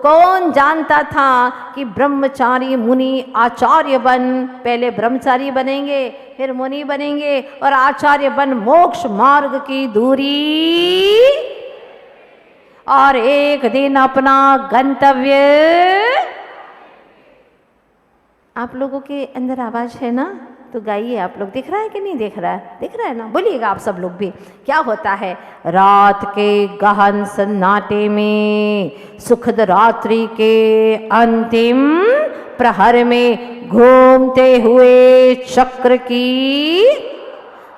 कौन जानता था कि ब्रह्मचारी मुनि आचार्य बन, पहले ब्रह्मचारी बनेंगे फिर मुनि बनेंगे और आचार्य बन मोक्ष मार्ग की दूरी और एक दिन अपना गंतव्य। आप लोगों के अंदर आवाज है ना, तो गाइए आप लोग। दिख रहा है कि नहीं दिख रहा है? दिख रहा है ना, बोलिएगा आप सब लोग भी। क्या होता है? रात के गहन सन्नाटे में, सुखद रात्रि के अंतिम प्रहर में घूमते हुए चक्र की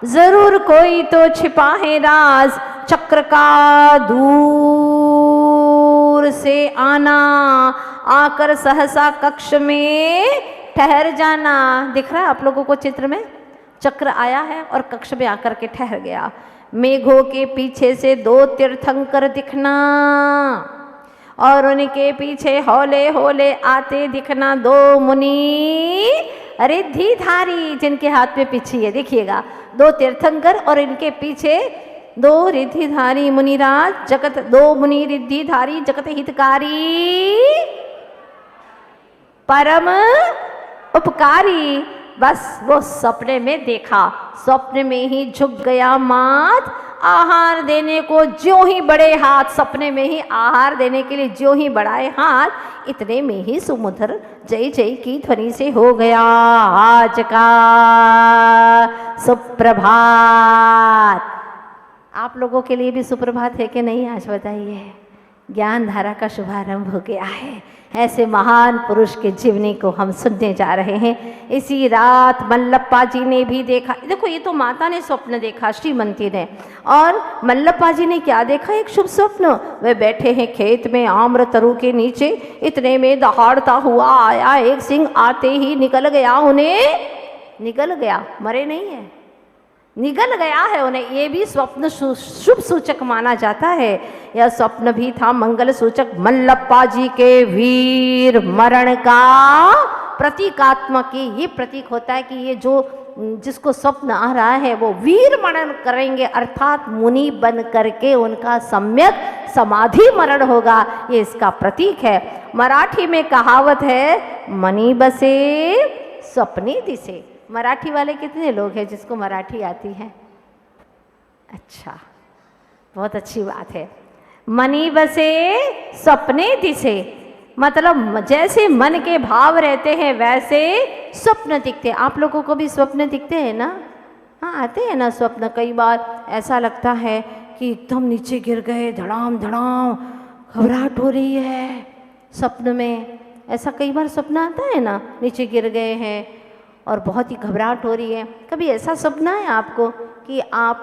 जरूर कोई तो छिपा है राज। चक्र का दूर से आना, आकर सहसा कक्ष में ठहर जाना। दिख रहा है आप लोगों को चित्र में? चक्र आया है और कक्ष में आकर के ठहर गया। मेघों के पीछे से दो तीर्थंकर दिखना और उनके पीछे हौले हौले आते दिखना दो मुनि रिद्धिधारी, जिनके हाथ में पिछी है, देखिएगा दो तीर्थंकर और इनके पीछे दो रिद्धिधारी मुनिराज, जगत दो मुनि रिद्धिधारी जगत हितकारी परम उपकारी। बस वो सपने में देखा, स्वप्न में ही झुक गया मात। आहार देने को ज्यों ही बड़े हाथ, सपने में ही आहार देने के लिए ज्यों ही बढ़ाए हाथ, इतने में ही सुमधुर जय जय की ध्वनि से हो गया आज का सुप्रभात। आप लोगों के लिए भी सुप्रभात है कि नहीं? आज बताइए। ज्ञान धारा का शुभारंभ हो गया है। ऐसे महान पुरुष के जीवनी को हम सुनने जा रहे हैं। इसी रात मल्लप्पा जी ने भी देखा। देखो, ये तो माता ने स्वप्न देखा, श्रीमंती ने, और मल्लप्पा जी ने क्या देखा? एक शुभ स्वप्न। वे बैठे हैं खेत में आम्र तरु के नीचे, इतने में दहाड़ता हुआ आया एक सिंह, आते ही निकल गया उन्हें, निकल गया, मरे नहीं है, निगल गया है उन्हें। ये भी स्वप्न शुभ सूचक माना जाता है। यह स्वप्न भी था मंगल सूचक। मल्लप्पा जी के वीर मरण का प्रतीकात्मक, ये प्रतीक होता है कि ये जो जिसको स्वप्न आ रहा है वो वीर मरण करेंगे, अर्थात मुनि बन करके उनका सम्यक समाधि मरण होगा, ये इसका प्रतीक है। मराठी में कहावत है, मनी बसे स्वप्ने दिसे। मराठी वाले कितने लोग हैं जिसको मराठी आती है? अच्छा, बहुत अच्छी बात है। मनी बसे स्वप्ने दिसे, मतलब जैसे मन के भाव रहते हैं वैसे स्वप्न दिखते हैं। आप लोगों को भी स्वप्न दिखते हैं ना? हाँ, आते हैं ना स्वप्न। कई बार ऐसा लगता है कि एकदम नीचे गिर गए, धड़ाम धड़ाम, घबराहट हो रही है स्वप्न में। ऐसा कई बार स्वप्न आता है ना, नीचे गिर गए हैं और बहुत ही घबराहट हो रही है। कभी ऐसा सपना है आपको कि आप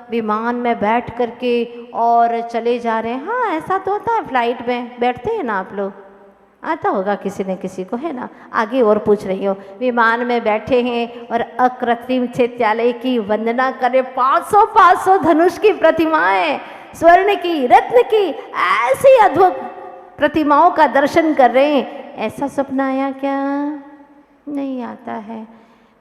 विमान में बैठ करके और चले जा रहे हैं? हाँ, ऐसा तो होता है, फ्लाइट में बैठते हैं ना आप लोग, आता होगा किसी न किसी को, है ना? आगे और पूछ रही हो। विमान में बैठे हैं और अकृत्रिम चित्रालय की वंदना करें, 500 धनुष की प्रतिमाएं, स्वर्ण की, रत्न की, ऐसी अद्भुत प्रतिमाओं का दर्शन कर रहे हैं। ऐसा सपना आया क्या? नहीं आता है।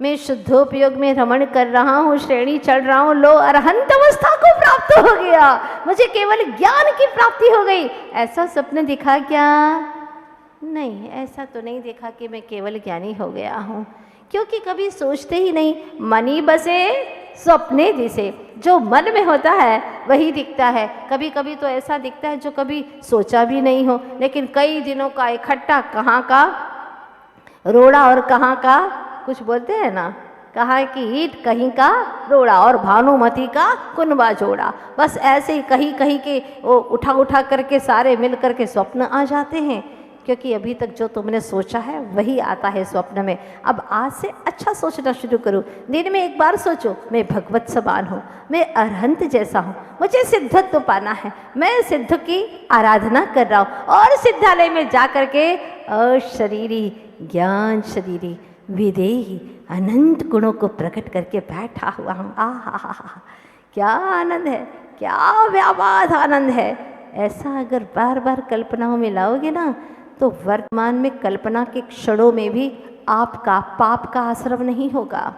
मैं शुद्धोपयोग में रमण कर रहा हूँ, श्रेणी चढ़ रहा हूँ, लो अरहंत अवस्था को प्राप्त हो गया, मुझे केवल ज्ञान की प्राप्ति हो गई। ऐसा सपने दिखा क्या? नहीं, ऐसा तो नहीं देखा कि मैं केवल ज्ञानी हो गया हूँ, क्योंकि कभी सोचते ही नहीं। मनी बसे स्वप्ने दिसे, जो मन में होता है वही दिखता है। कभी कभी तो ऐसा दिखता है जो कभी सोचा भी नहीं हो, लेकिन कई दिनों का इकट्ठा, कहाँ का रोड़ा और कहाँ का, कुछ बोलते हैं ना, कहाँ की ईंट कहीं का रोड़ा और भानुमती का कुनबा जोड़ा। बस ऐसे ही कहीं कहीं के वो उठा उठा करके सारे मिल करके स्वप्न आ जाते हैं, क्योंकि अभी तक जो तुमने सोचा है वही आता है स्वप्न में। अब आज से अच्छा सोचना शुरू करो। दिन में एक बार सोचो, मैं भगवत समान हूँ, मैं अरहंत जैसा हूँ, मुझे सिद्धत्व पाना है, मैं सिद्ध की आराधना कर रहा हूँ और सिद्धालय में जा करके अशरीरी ज्ञान शरीरी विदेही अनंत गुणों को प्रकट करके बैठा हुआ हूँ। आहा, क्या आनंद है, क्या व्यापार आनंद है। ऐसा अगर बार बार कल्पनाओं में लाओगे ना, तो वर्तमान में कल्पना के क्षणों में भी आपका पाप का आश्रम नहीं होगा,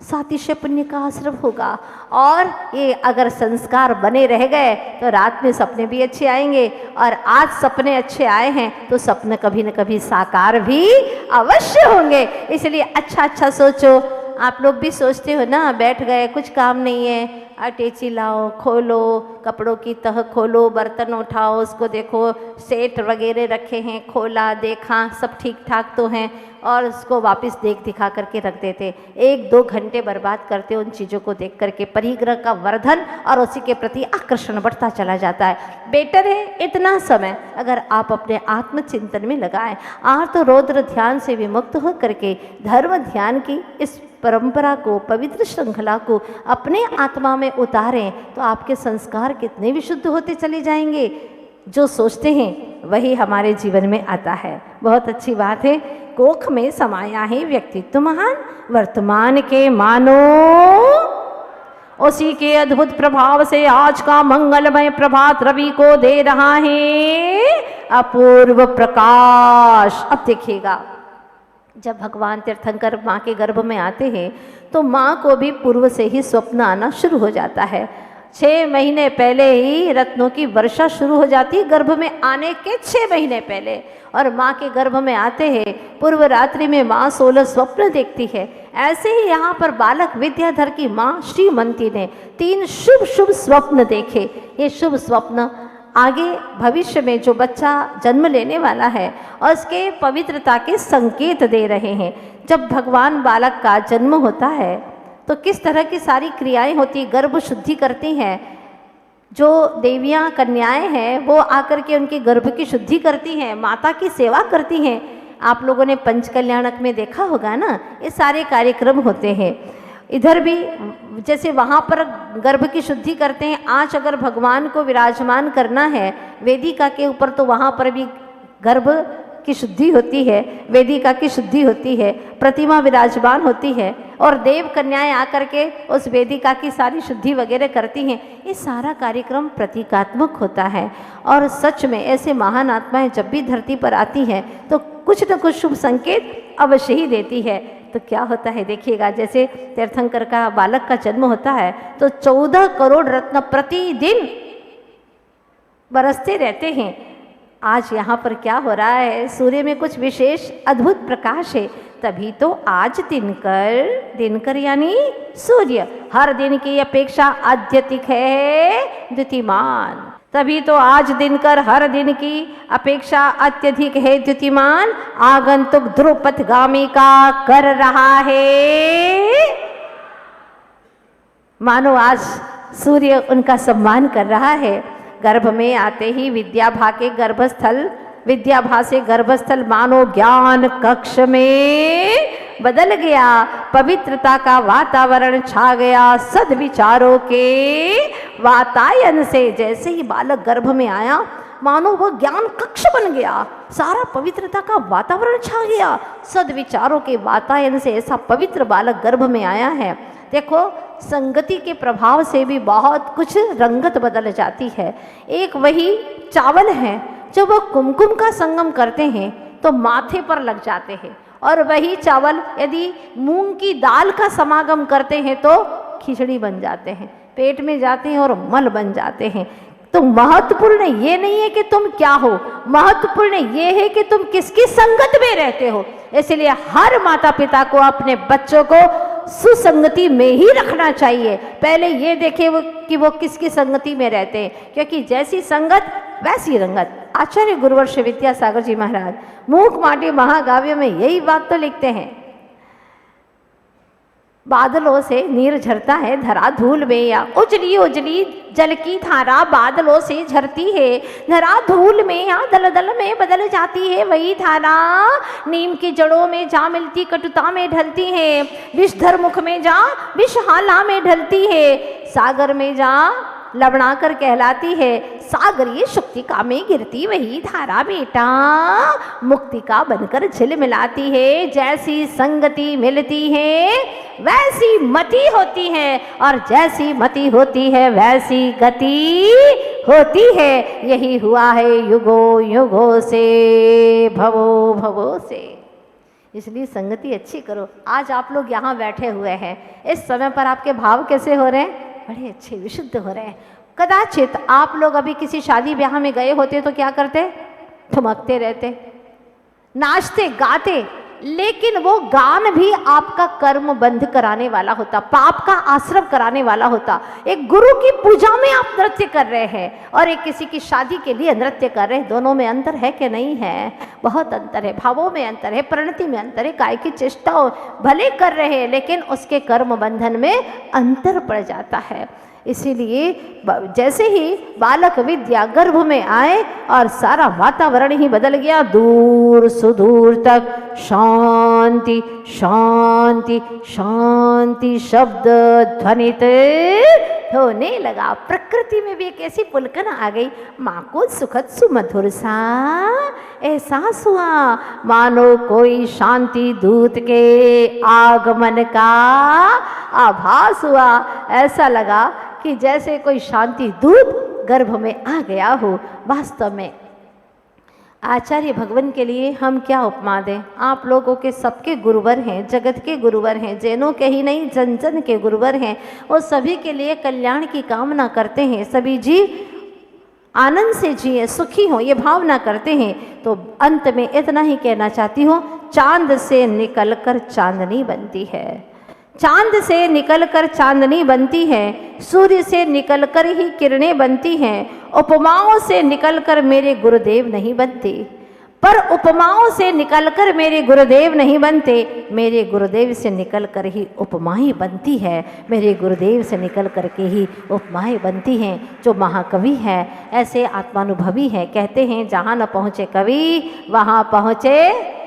सातिशय पुण्य का आश्रम होगा। और ये अगर संस्कार बने रह गए तो रात में सपने भी अच्छे आएंगे, और आज सपने अच्छे आए हैं तो सपने कभी न कभी साकार भी अवश्य होंगे। इसलिए अच्छा अच्छा सोचो। आप लोग भी सोचते हो ना, बैठ गए कुछ काम नहीं है, अटैची लाओ, खोलो, कपड़ों की तह खोलो, बर्तन उठाओ, उसको देखो सेट वगैरह रखे हैं, खोला देखा सब ठीक ठाक तो हैं, और उसको वापस देख दिखा करके रख देते। 1-2 घंटे बर्बाद करते उन चीज़ों को देख करके। परिग्रह का वर्धन और उसी के प्रति आकर्षण बढ़ता चला जाता है। बेटर है इतना समय अगर आप अपने आत्मचिंतन में लगाएं, आर्त रौद्र ध्यान से विमुक्त हो करके धर्म ध्यान की इस परंपरा को, पवित्र श्रृंखला को अपने आत्मा में उतारें तो आपके संस्कार कितने विशुद्ध होते चले जाएंगे। जो सोचते हैं वही हमारे जीवन में आता है। बहुत अच्छी बात है। कोख में समाया है व्यक्तित्व महान, वर्तमान के मानो उसी के अद्भुत प्रभाव से आज का मंगलमय प्रभात रवि को दे रहा है अपूर्व प्रकाश। अब देखिएगा, जब भगवान तीर्थंकर माँ के गर्भ में आते हैं तो माँ को भी पूर्व से ही स्वप्न आना शुरू हो जाता है। 6 महीने पहले ही रत्नों की वर्षा शुरू हो जाती है, गर्भ में आने के 6 महीने पहले। और माँ के गर्भ में आते हैं, पूर्व रात्रि में माँ 16 स्वप्न देखती है। ऐसे ही यहाँ पर बालक विद्याधर की माँ श्रीमती ने 3 शुभ शुभ स्वप्न देखे। ये शुभ स्वप्न आगे भविष्य में जो बच्चा जन्म लेने वाला है और उसके पवित्रता के संकेत दे रहे हैं। जब भगवान बालक का जन्म होता है तो किस तरह की सारी क्रियाएं होती, गर्भ शुद्धि करती हैं। जो देवियां कन्याएं हैं वो आकर के उनके गर्भ की शुद्धि करती हैं, माता की सेवा करती हैं। आप लोगों ने पंचकल्याणक में देखा होगा ना, ये सारे कार्यक्रम होते हैं। इधर भी जैसे वहाँ पर गर्भ की शुद्धि करते हैं, आज अगर भगवान को विराजमान करना है वेदिका के ऊपर तो वहाँ पर भी गर्भ की शुद्धि होती है, वेदिका की शुद्धि होती है, प्रतिमा विराजमान होती है और देव कन्याएं आकर के उस वेदिका की सारी शुद्धि वगैरह करती हैं। ये सारा कार्यक्रम प्रतीकात्मक होता है। और सच में ऐसे महान आत्माएं जब भी धरती पर आती हैं तो कुछ न कुछ शुभ संकेत अवश्य ही देती है। तो क्या होता है देखिएगा, जैसे तीर्थंकर का बालक का जन्म होता है तो 14 करोड़ रत्न प्रतिदिन बरसते रहते हैं। आज यहाँ पर क्या हो रहा है, सूर्य में कुछ विशेष अद्भुत प्रकाश है, तभी तो आज दिनकर यानी सूर्य हर दिन की अपेक्षा अत्यधिक है द्युतिमान। तभी तो आज दिनकर हर दिन की अपेक्षा अत्यधिक है द्युतिमान, आगंतुक ध्रुवपथगामी का कर रहा है। मानो आज सूर्य उनका सम्मान कर रहा है। गर्भ में आते ही विद्याभा से गर्भस्थल मानो ज्ञान कक्ष में बदल गया, पवित्रता का वातावरण छा गया, सद्विचारों के वातायन से। जैसे ही बालक गर्भ में आया मानो वह ज्ञान कक्ष बन गया, सारा पवित्रता का वातावरण छा गया, सद्विचारों के वातायन से ऐसा पवित्र बालक गर्भ में आया है। देखो, संगति के प्रभाव से भी बहुत कुछ रंगत बदल जाती है। एक वही चावल है, जब वह कुमकुम का संगम करते हैं तो माथे पर लग जाते हैं, और वही चावल यदि मूंग की दाल का समागम करते हैं तो खिचड़ी बन जाते हैं, पेट में जाते हैं और मल बन जाते हैं। तो महत्वपूर्ण ये नहीं है कि तुम क्या हो, महत्वपूर्ण ये है कि तुम किसकी संगत में रहते हो। इसलिए हर माता पिता को अपने बच्चों को सुसंगति में ही रखना चाहिए। पहले ये देखे कि वो किसकी संगति में रहते हैं, क्योंकि जैसी संगत वैसी रंगत। आचार्य गुरुवर्ष विद्यासागर जी महाराज मूक माटी महाकाव्य में यही बात तो लिखते हैं। बादलों से नीर झरता है धरा धूल में, या उजली उजली जल की धारा बादलों से झरती है धरा धूल में, या दल दल में बदल जाती है वही धारा। नीम की जड़ों में जा मिलती कटुता में ढलती है, विषधर मुख में जा विषहाला में ढलती है, सागर में जा लवणा कर कहलाती है, सागरीय शुक्तिका में गिरती वही धारा बेटा मुक्तिका बनकर झिलमिलाती है। जैसी संगति मिलती है वैसी मति होती है, और जैसी मति होती है वैसी गति होती है। यही हुआ है युगों युगों से, भवों भवों से। इसलिए संगति अच्छी करो। आज आप लोग यहाँ बैठे हुए हैं, इस समय पर आपके भाव कैसे हो रहे हैं? बड़े अच्छे, विशुद्ध हो रहे हैं। कदाचित आप लोग अभी किसी शादी ब्याह में गए होते तो क्या करते? ठुमकते रहते, नाचते गाते, लेकिन वो गान भी आपका कर्म बंध कराने वाला होता, पाप का आश्रम कराने वाला होता। एक गुरु की पूजा में आप नृत्य कर रहे हैं और एक किसी की शादी के लिए नृत्य कर रहे हैं, दोनों में अंतर है कि नहीं है? बहुत अंतर है। भावों में अंतर है, परिणति में अंतर है, काय की चेष्टा भले कर रहे हैं लेकिन उसके कर्म बंधन में अंतर पड़ जाता है। इसीलिए जैसे ही बालक विद्या गर्भ में आए और सारा वातावरण ही बदल गया, दूर सुदूर तक शांति शांति शांति शब्द ध्वनित होने लगा। प्रकृति में भी एक ऐसी पुलकन आ गई, माँ को सुखद सुमधुर सा एहसास हुआ, मानो कोई शांति दूत के आगमन का आभास हुआ। ऐसा लगा कि जैसे कोई शांति दूत गर्भ में आ गया हो। वास्तव में आचार्य भगवान के लिए हम क्या उपमा दें? आप लोगों के सबके गुरुवर हैं, जगत के गुरुवर हैं, जैनों के ही नहीं जन जन के गुरुवर हैं। वो सभी के लिए कल्याण की कामना करते हैं, सभी जीव आनंद से जिए, सुखी हो, ये भावना करते हैं। तो अंत में इतना ही कहना चाहती हूँ, चांद से निकलकर चांदनी बनती है, चांद से निकलकर चांदनी बनती है, सूर्य से निकलकर ही किरणें बनती हैं। उपमाओं से निकलकर मेरे गुरुदेव नहीं बनते, पर उपमाओं से निकलकर मेरे गुरुदेव नहीं बनते, मेरे गुरुदेव से निकलकर ही उपमाएं बनती है, मेरे गुरुदेव से निकल कर के ही उपमाएं बनती हैं। जो महाकवि है ऐसे आत्मानुभवी है, कहते हैं जहाँ न पहुँचे कवि वहाँ पहुँचे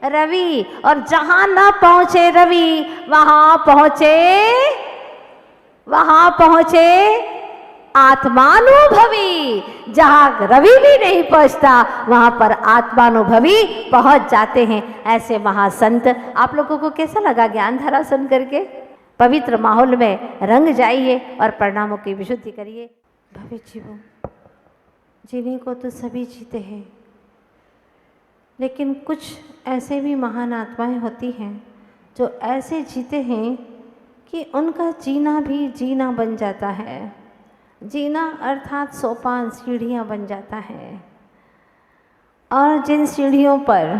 रवि, और जहाँ न पहुँचे रवि वहाँ पहुँचे आत्मानुभवी। जहाँ रवि भी नहीं पहुँचता वहाँ पर आत्मानुभवी पहुँच जाते हैं। ऐसे महासंत, आप लोगों को कैसा लगा ज्ञान धारा सुन करके? पवित्र माहौल में रंग जाइए और परिणामों की विशुद्धि करिए। भविष्य जीवों, जीने को तो सभी जीते हैं, लेकिन कुछ ऐसे भी महान आत्माएं होती हैं जो ऐसे जीते हैं कि उनका जीना भी जीना बन जाता है। जीना अर्थात सोपान, सीढ़ियाँ बन जाता है, और जिन सीढ़ियों पर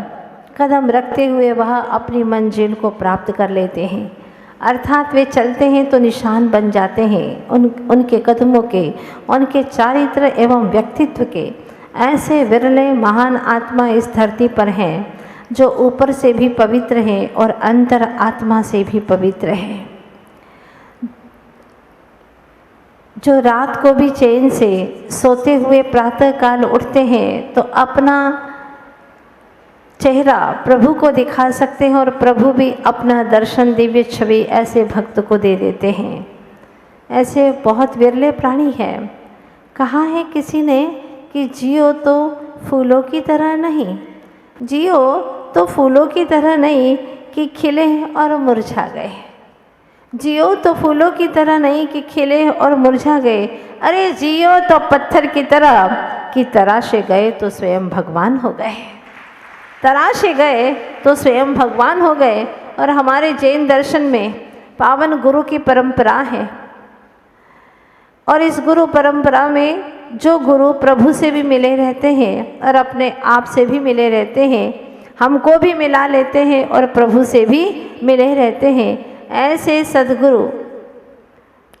कदम रखते हुए वह अपनी मंजिल को प्राप्त कर लेते हैं, अर्थात वे चलते हैं तो निशान बन जाते हैं उनके कदमों के, उनके चारित्र एवं व्यक्तित्व के। ऐसे विरले महान आत्मा इस धरती पर हैं जो ऊपर से भी पवित्र हैं और अंतर आत्मा से भी पवित्र हैं, जो रात को भी चैन से सोते हुए प्रातः काल उठते हैं तो अपना चेहरा प्रभु को दिखा सकते हैं और प्रभु भी अपना दर्शन, दिव्य छवि ऐसे भक्त को दे देते हैं। ऐसे बहुत विरले प्राणी हैं। कहा है किसी ने कि जियो तो फूलों की तरह नहीं, जियो तो फूलों की तरह नहीं कि खिले और मुरझा गए, जियो तो फूलों की तरह नहीं कि खिले और मुरझा गए, अरे जियो तो पत्थर की तरह कि तराशे गए तो स्वयं भगवान हो गए, तराशे गए तो स्वयं भगवान हो गए। और हमारे जैन दर्शन में पावन गुरु की परंपरा है, और इस गुरु परंपरा में जो गुरु प्रभु से भी मिले रहते हैं और अपने आप से भी मिले रहते हैं, हमको भी मिला लेते हैं और प्रभु से भी मिले रहते हैं, ऐसे सद्गुरु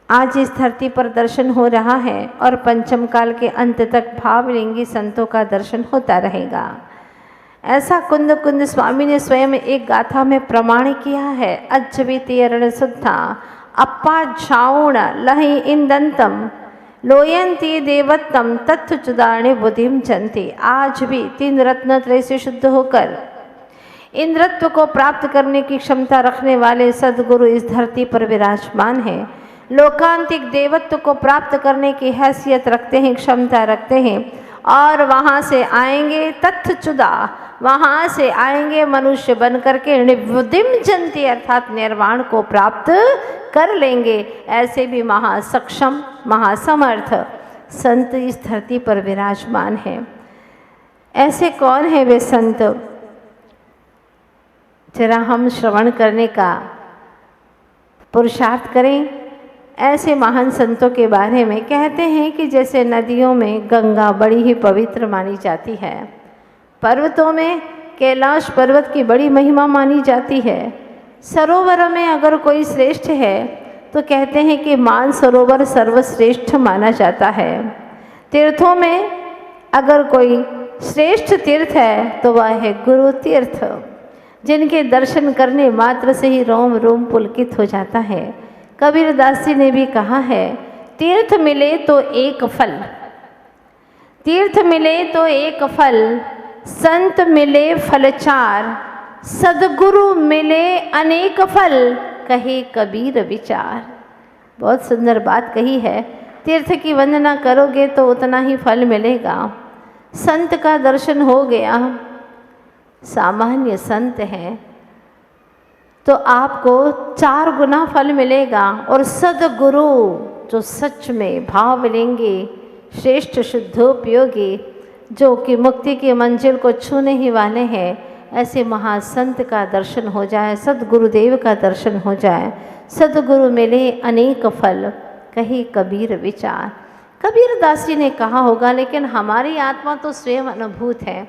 आज इस धरती पर दर्शन हो रहा है और पंचम काल के अंत तक भावलिंगी संतों का दर्शन होता रहेगा। ऐसा कुंद कुंद स्वामी ने स्वयं एक गाथा में प्रमाण किया है। अज्जवितीय रणशुद्धा अप्पा झाउण लहि इंदंतम लोयंती देवत्तम तत्व चुदारणे बुद्धिम चंती। आज भी तीन रत्न त्रय से शुद्ध होकर इंद्रत्व को प्राप्त करने की क्षमता रखने वाले सद्गुरु इस धरती पर विराजमान है। लोकांतिक देवत्व को प्राप्त करने की हैसियत रखते हैं, क्षमता रखते हैं, और वहाँ से आएंगे तत्वचुदा, वहाँ से आएंगे मनुष्य बन करके निबुद्धिम जंती अर्थात निर्वाण को प्राप्त कर लेंगे। ऐसे भी महासक्षम महासमर्थ संत इस धरती पर विराजमान हैं। ऐसे कौन है वे संत जरा हम श्रवण करने का पुरुषार्थ करें। ऐसे महान संतों के बारे में कहते हैं कि जैसे नदियों में गंगा बड़ी ही पवित्र मानी जाती है, पर्वतों में कैलाश पर्वत की बड़ी महिमा मानी जाती है, सरोवरों में अगर कोई श्रेष्ठ है तो कहते हैं कि मानसरोवर सर्वश्रेष्ठ माना जाता है। तीर्थों में अगर कोई श्रेष्ठ तीर्थ है तो वह है गुरु तीर्थ, जिनके दर्शन करने मात्र से ही रोम रोम पुलकित हो जाता है। कबीरदास जी ने भी कहा है, तीर्थ मिले तो एक फल, तीर्थ मिले तो एक फल, संत मिले फल चार, सदगुरु मिले अनेक फल, कहे कबीर विचार। बहुत सुंदर बात कही है। तीर्थ की वंदना करोगे तो उतना ही फल मिलेगा। संत का दर्शन हो गया, सामान्य संत हैं तो आपको 4 गुना फल मिलेगा। और सदगुरु जो सच में भाव लेंगे, श्रेष्ठ शुद्धोपयोगी, जो कि मुक्ति की मंजिल को छूने ही वाले हैं, ऐसे महासंत का दर्शन हो जाए, सदगुरुदेव का दर्शन हो जाए, सदगुरु मिले अनेक फल, कही कबीर विचार। कबीरदास जी ने कहा होगा, लेकिन हमारी आत्मा तो स्वयं अनुभूत है।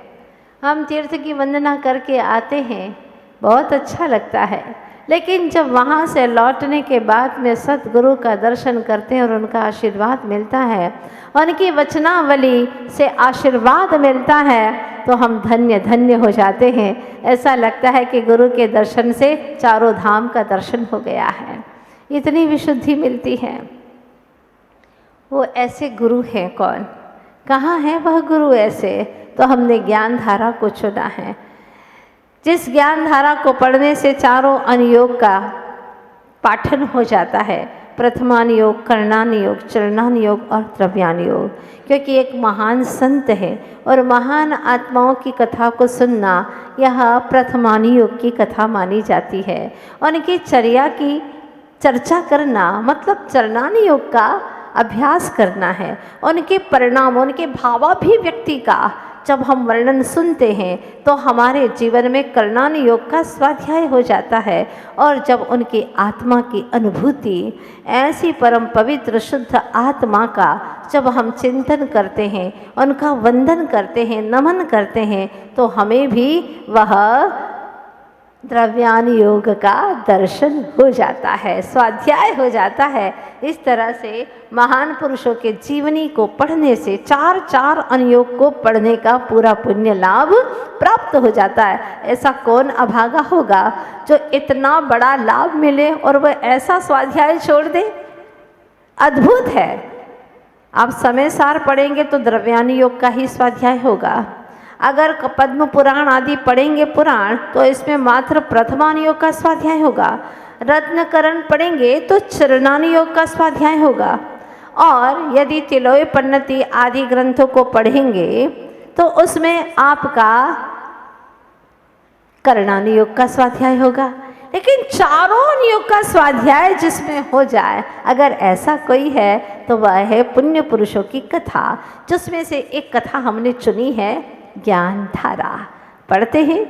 हम तीर्थ की वंदना करके आते हैं, बहुत अच्छा लगता है, लेकिन जब वहाँ से लौटने के बाद में सतगुरु का दर्शन करते हैं और उनका आशीर्वाद मिलता है, उनकी वचनावली से आशीर्वाद मिलता है, तो हम धन्य धन्य हो जाते हैं। ऐसा लगता है कि गुरु के दर्शन से चारों धाम का दर्शन हो गया है, इतनी विशुद्धि मिलती है। वो ऐसे गुरु हैं कौन, कहाँ है वह गुरु ऐसे? तो हमने ज्ञान धारा को चुना है, जिस ज्ञान धारा को पढ़ने से चारों अनुयोग का पाठन हो जाता है। प्रथमान योग, करणान योग, चरणान योग और द्रव्यान योग। क्योंकि एक महान संत है और महान आत्माओं की कथा को सुनना यह प्रथमान योग की कथा मानी जाती है। उनकी चर्या की चर्चा करना मतलब चरणान योग का अभ्यास करना है। उनके परिणाम, उनके भावाभिव्यक्ति का जब हम वर्णन सुनते हैं तो हमारे जीवन में करणान योग का स्वाध्याय हो जाता है। और जब उनकी आत्मा की अनुभूति, ऐसी परम पवित्र शुद्ध आत्मा का जब हम चिंतन करते हैं, उनका वंदन करते हैं, नमन करते हैं, तो हमें भी वह द्रव्यान योग का दर्शन हो जाता है, स्वाध्याय हो जाता है। इस तरह से महान पुरुषों के जीवनी को पढ़ने से 4 अनुयोग को पढ़ने का पूरा पुण्य लाभ प्राप्त हो जाता है। ऐसा कौन अभागा होगा जो इतना बड़ा लाभ मिले और वह ऐसा स्वाध्याय छोड़ दे? अद्भुत है। आप समय सार पढ़ेंगे तो द्रव्यान योग का ही स्वाध्याय होगा। अगर पद्म पुराण आदि पढ़ेंगे पुराण, तो इसमें मात्र प्रथमान योग का स्वाध्याय होगा। रत्नकरण पढ़ेंगे तो चरणान योग का स्वाध्याय होगा। और यदि तिलोय पन्नति आदि ग्रंथों को पढ़ेंगे तो उसमें आपका करणान योग का स्वाध्याय होगा। लेकिन चारों योग का स्वाध्याय जिसमें हो जाए, अगर ऐसा कोई है तो वह है पुण्य पुरुषों की कथा, जिसमें से एक कथा हमने चुनी है ज्ञान धारा। पढ़ते हैं।